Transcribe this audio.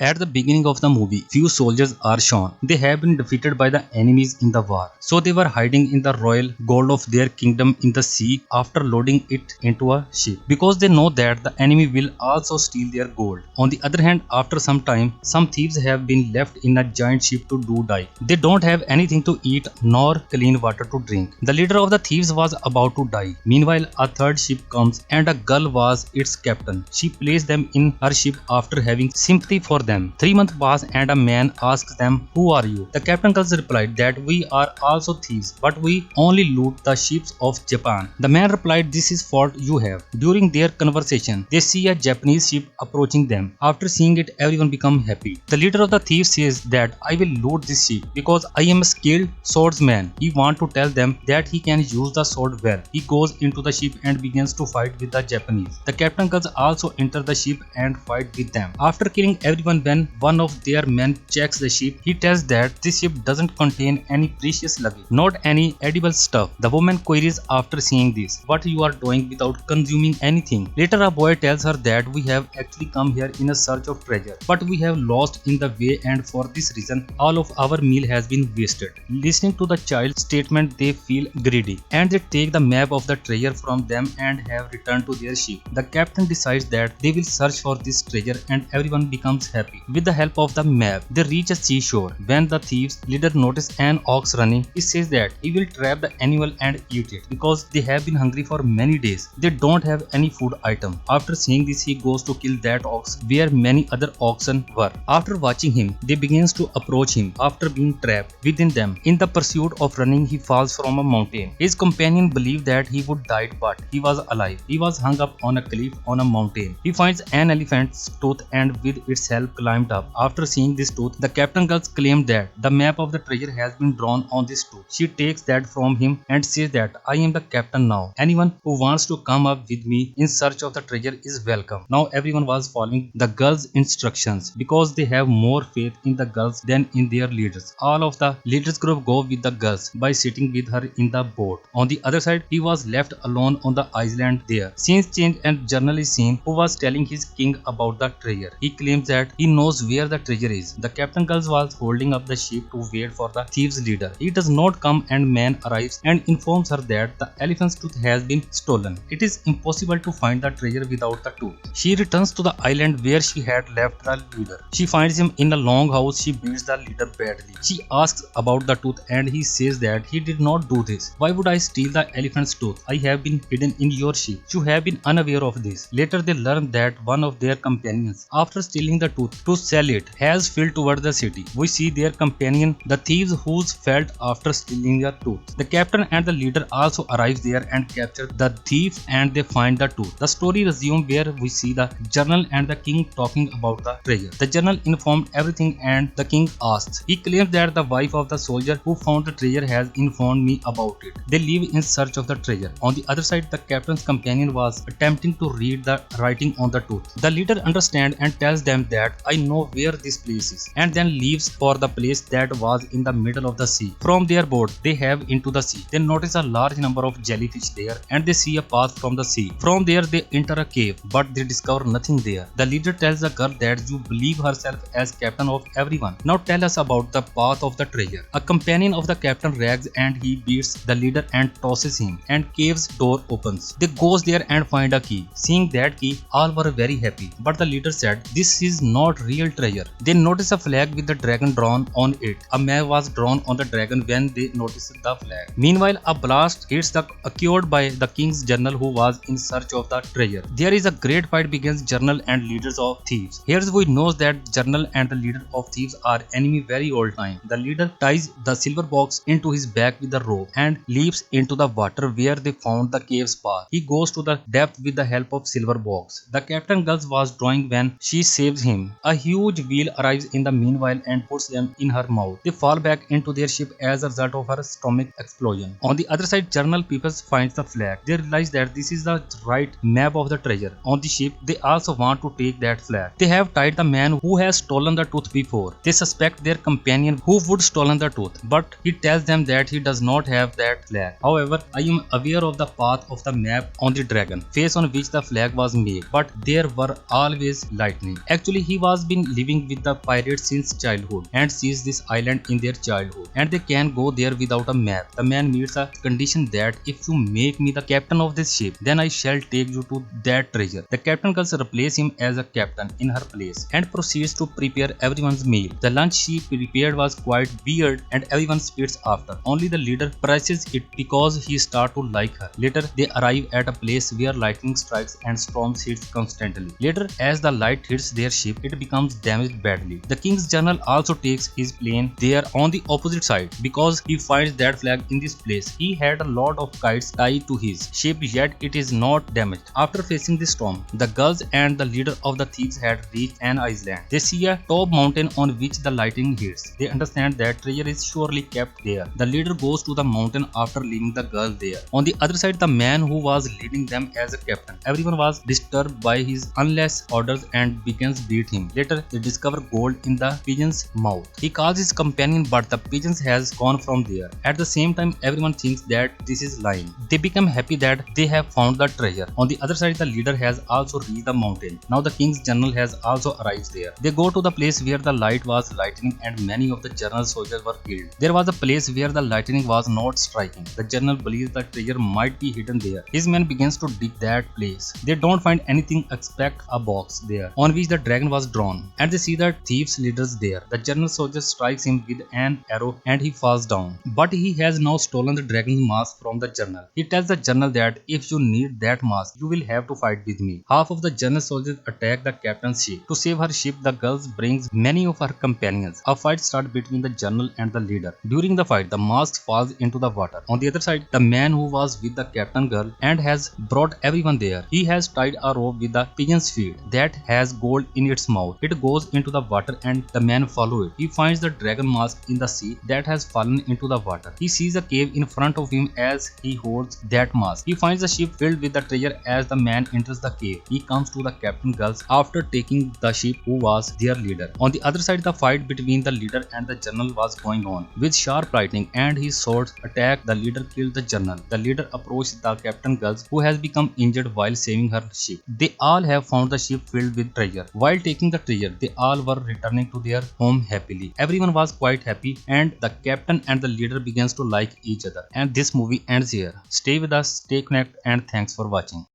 At the beginning of the movie, few soldiers are shown. They have been defeated by the enemies in the war. So they were hiding in the royal gold of their kingdom in the sea after loading it into a ship. Because they know that the enemy will also steal their gold. On the other hand, after some time, some thieves have been left in a giant ship to die. They don't have anything to eat nor clean water to drink. The leader of the thieves was about to die. Meanwhile, a third ship comes and a girl was its captain. She placed them in her ship after having sympathy for them. 3 months pass and a man asks them, "Who are you?" The captain girls replied that we are also thieves, but we only loot the ships of Japan. The man replied, "This is fault you have." During their conversation, they see a Japanese ship approaching them. After seeing it, everyone becomes happy. The leader of the thieves says that I will loot this ship because I am a skilled swordsman. He wants to tell them that he can use the sword well. He goes into the ship and begins to fight with the Japanese. The captain girls also enter the ship and fight with them. After killing everyone, when one of their men checks the ship, he tells that this ship doesn't contain any precious luggage, not any edible stuff. The woman queries after seeing this, what you are doing without consuming anything. Later a boy tells her that we have actually come here in a search of treasure, but we have lost in the way, and for this reason all of our meal has been wasted. Listening to the child's statement, they feel greedy and they take the map of the treasure from them and have returned to their ship. The captain decides that they will search for this treasure and everyone becomes happy. With the help of the map, they reach a seashore. When the thieves leader notices an ox running, he says that he will trap the animal and eat it because they have been hungry for many days. They don't have any food item. After seeing this, he goes to kill that ox where many other oxen were. After watching him, they begins to approach him after being trapped within them. In the pursuit of running, he falls from a mountain. His companion believed that he would die, but he was alive. He was hung up on a cliff on a mountain. He finds an elephant's tooth and with its help climbed up. After seeing this tooth, the captain girls claimed that the map of the treasure has been drawn on this tooth. She takes that from him and says that I am the captain now. Anyone who wants to come up with me in search of the treasure is welcome. Now everyone was following the girls' instructions because they have more faith in the girls than in their leaders. All of the leaders group go with the girls by sitting with her in the boat. On the other side, he was left alone on the island there. Scenes change and journal is seen who was telling his king about the treasure. He claims that he knows where the treasure is. The captain girls was holding up the ship to wait for the thieves leader. He does not come and man arrives and informs her that the elephant's tooth has been stolen. It is impossible to find the treasure without the tooth. She returns to the island where she had left the leader. She finds him in a long house. She beats the leader badly. She asks about the tooth and he says that he did not do this. Why would I steal the elephant's tooth? I have been hidden in your ship. You have been unaware of this. Later they learn that one of their companions, after stealing the tooth to sell it, has fled toward the city. We see their companion, the thieves who's fled after stealing the tooth. The captain and the leader also arrive there and capture the thief and they find the tooth. The story resumes where we see the general and the king talking about the treasure. The general informed everything and the king asks. He claims that the wife of the soldier who found the treasure has informed me about it. They leave in search of the treasure. On the other side, the captain's companion was attempting to read the writing on the tooth. The leader understands and tells them that I know where this place is, and then leaves for the place that was in the middle of the sea. From their boat, they have into the sea. They notice a large number of jellyfish there and they see a path from the sea. From there, they enter a cave, but they discover nothing there. The leader tells the girl that you believe herself as captain of everyone. Now tell us about the path of the treasure. A companion of the captain rags and he beats the leader and tosses him, and cave's door opens. They goes there and find a key. Seeing that key, all were very happy, but the leader said this is not real treasure. They notice a flag with the dragon drawn on it. A map was drawn on the dragon when they noticed the flag. Meanwhile, a blast hits the acquired by the king's general who was in search of the treasure. There is a great fight begins general and leaders of thieves. Here we know that general and the leader of thieves are enemy very old time. The leader ties the silver box into his back with a rope and leaps into the water where they found the cave's path. He goes to the depth with the help of silver box. The captain girl was drawing when she saves him. A huge wheel arrives in the meanwhile and puts them in her mouth. They fall back into their ship as a result of her stomach explosion. On the other side, General Peoples finds the flag. They realize that this is the right map of the treasure. On the ship, they also want to take that flag. They have tied the man who has stolen the tooth before. They suspect their companion who would stolen the tooth, but he tells them that he does not have that flag. However, I am aware of the path of the map on the dragon, face on which the flag was made, but there were always lightning. Actually, he was has been living with the pirates since childhood and sees this island in their childhood, and they can go there without a map. The man meets a condition that if you make me the captain of this ship, then I shall take you to that treasure. The captain girl replaces him as a captain in her place and proceeds to prepare everyone's meal. The lunch she prepared was quite weird and everyone spits after. Only the leader praises it because he starts to like her. Later, they arrive at a place where lightning strikes and storms hits constantly. Later, as the light hits their ship, it becomes damaged badly. The king's general also takes his plane there on the opposite side because he finds that flag in this place. He had a lot of kites tied to his ship, yet it is not damaged. After facing the storm, the girls and the leader of the thieves had reached an island. They see a top mountain on which the lightning hits. They understand that treasure is surely kept there. The leader goes to the mountain after leaving the girl there. On the other side, the man who was leading them as a captain. Everyone was disturbed by his unless orders and begins beat him. Later, they discover gold in the pigeon's mouth. He calls his companion, but the pigeon has gone from there. At the same time, everyone thinks that this is lying. They become happy that they have found the treasure. On the other side, the leader has also reached the mountain. Now the king's general has also arrived there. They go to the place where the light was lightning and many of the general soldiers were killed. There was a place where the lightning was not striking. The general believes the treasure might be hidden there. His men begins to dig that place. They don't find anything except a box there on which the dragon was drawn, and they see the thieves leaders there. The general soldier strikes him with an arrow and he falls down. But he has now stolen the dragon's mask from the general. He tells the general that if you need that mask, you will have to fight with me. Half of the general soldiers attack the captain's ship. To save her ship, the girl brings many of her companions. A fight starts between the general and the leader. During the fight, the mask falls into the water. On the other side, the man who was with the captain girl and has brought everyone there. He has tied a rope with the pigeon's feet that has gold in its mouth. It goes into the water and the man follows it. He finds the dragon mask in the sea that has fallen into the water. He sees a cave in front of him as he holds that mask. He finds the ship filled with the treasure as the man enters the cave. He comes to the captain girls after taking the ship who was their leader. On the other side, the fight between the leader and the general was going on. With sharp lightning and his swords attack, the leader killed the general. The leader approached the captain girls who has become injured while saving her ship. They all have found the ship filled with treasure. While taking the treasure, they all were returning to their home happily. Everyone was quite happy and the captain and the leader begins to like each other. And this movie ends here. Stay with us, stay connected, and thanks for watching.